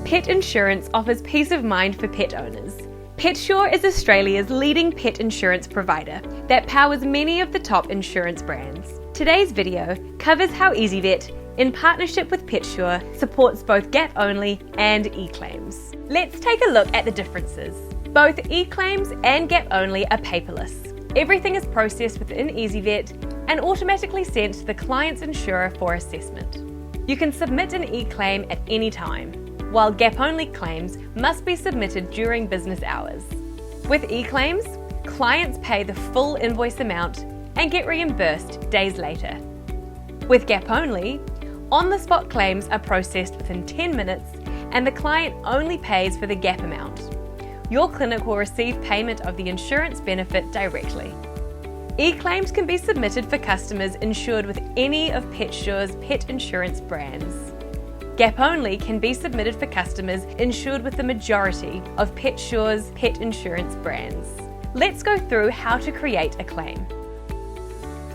Pet insurance offers peace of mind for pet owners. PetSure is Australia's leading pet insurance provider that powers many of the top insurance brands. Today's video covers how ezyVet, in partnership with PetSure, supports both Gaponly and eClaims. Let's take a look at the differences. Both eClaims and Gaponly are paperless. Everything is processed within ezyVet and automatically sent to the client's insurer for assessment. You can submit an eClaim at any time, while Gaponly claims must be submitted during business hours. With eClaims, clients pay the full invoice amount and get reimbursed days later. With Gaponly, on-the-spot claims are processed within 10 minutes and the client only pays for the gap amount. Your clinic will receive payment of the insurance benefit directly. eClaims can be submitted for customers insured with any of PetSure's pet insurance brands. Gaponly can be submitted for customers insured with the majority of PetSure's pet insurance brands. Let's go through how to create a claim.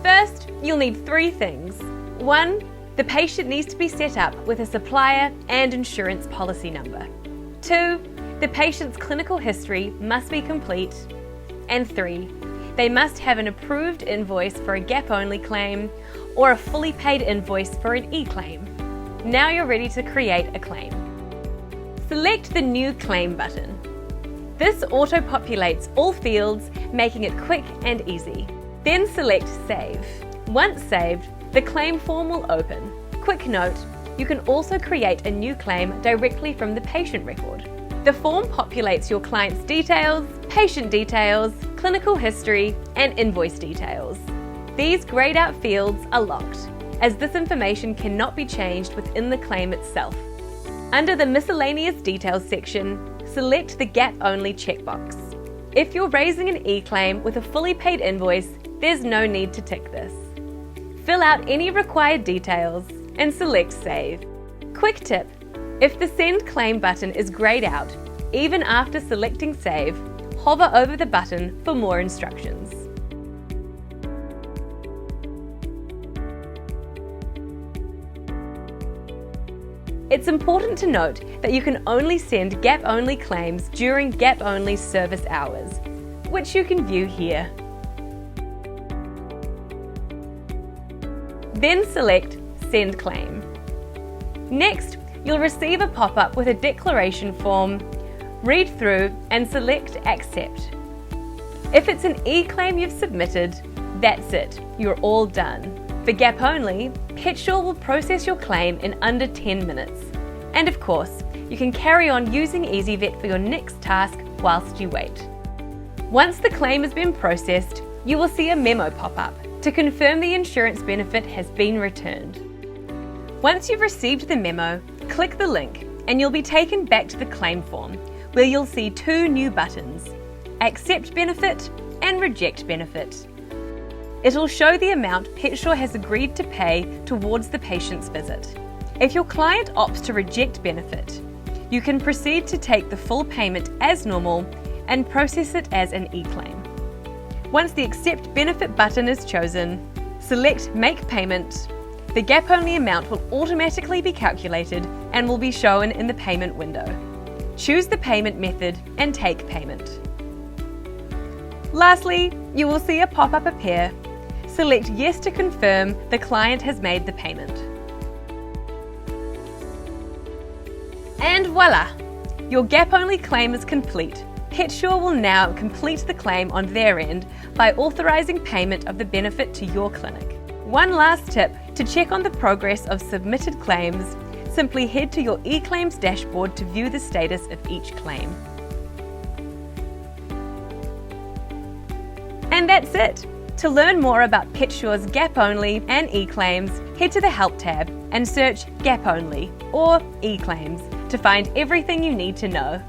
First, you'll need 3 things. 1, the patient needs to be set up with a supplier and insurance policy number. 2, the patient's clinical history must be complete. And 3, they must have an approved invoice for a Gaponly claim or a fully paid invoice for an eClaim. Now you're ready to create a claim. Select the New Claim button. This auto-populates all fields, making it quick and easy. Then select Save. Once saved, the claim form will open. Quick note, you can also create a new claim directly from the patient record. The form populates your client's details, patient details, clinical history, and invoice details. These grayed out fields are locked, as this information cannot be changed within the claim itself. Under the Miscellaneous Details section, select the Gaponly checkbox. If you're raising an eClaim with a fully paid invoice, there's no need to tick this. Fill out any required details and select Save. Quick tip, if the Send Claim button is grayed out, even after selecting Save, hover over the button for more instructions. It's important to note that you can only send Gaponly claims during Gaponly's service hours, which you can view here. Then select Send Claim. Next, you'll receive a pop-up with a declaration form. Read through and select Accept. If it's an eClaim you've submitted, that's it, you're all done. For Gaponly, PetSure will process your claim in under 10 minutes. And of course, you can carry on using ezyVet for your next task whilst you wait. Once the claim has been processed, you will see a memo pop up to confirm the insurance benefit has been returned. Once you've received the memo, click the link and you'll be taken back to the claim form, where you'll see 2 new buttons, Accept Benefit and Reject Benefit. It'll show the amount PetSure has agreed to pay towards the patient's visit. If your client opts to reject benefit, you can proceed to take the full payment as normal and process it as an eClaim. Once the Accept Benefit button is chosen, select Make Payment. The Gaponly amount will automatically be calculated and will be shown in the payment window. Choose the payment method and take payment. Lastly, you will see a pop-up appear. Select Yes to confirm the client has made the payment. And voila! Your Gaponly claim is complete. PetSure will now complete the claim on their end by authorising payment of the benefit to your clinic. One last tip to check on the progress of submitted claims, simply head to your eClaims dashboard to view the status of each claim. And that's it! To learn more about PetSure's Gaponly and eClaims, head to the Help tab and search Gaponly or eClaims to find everything you need to know.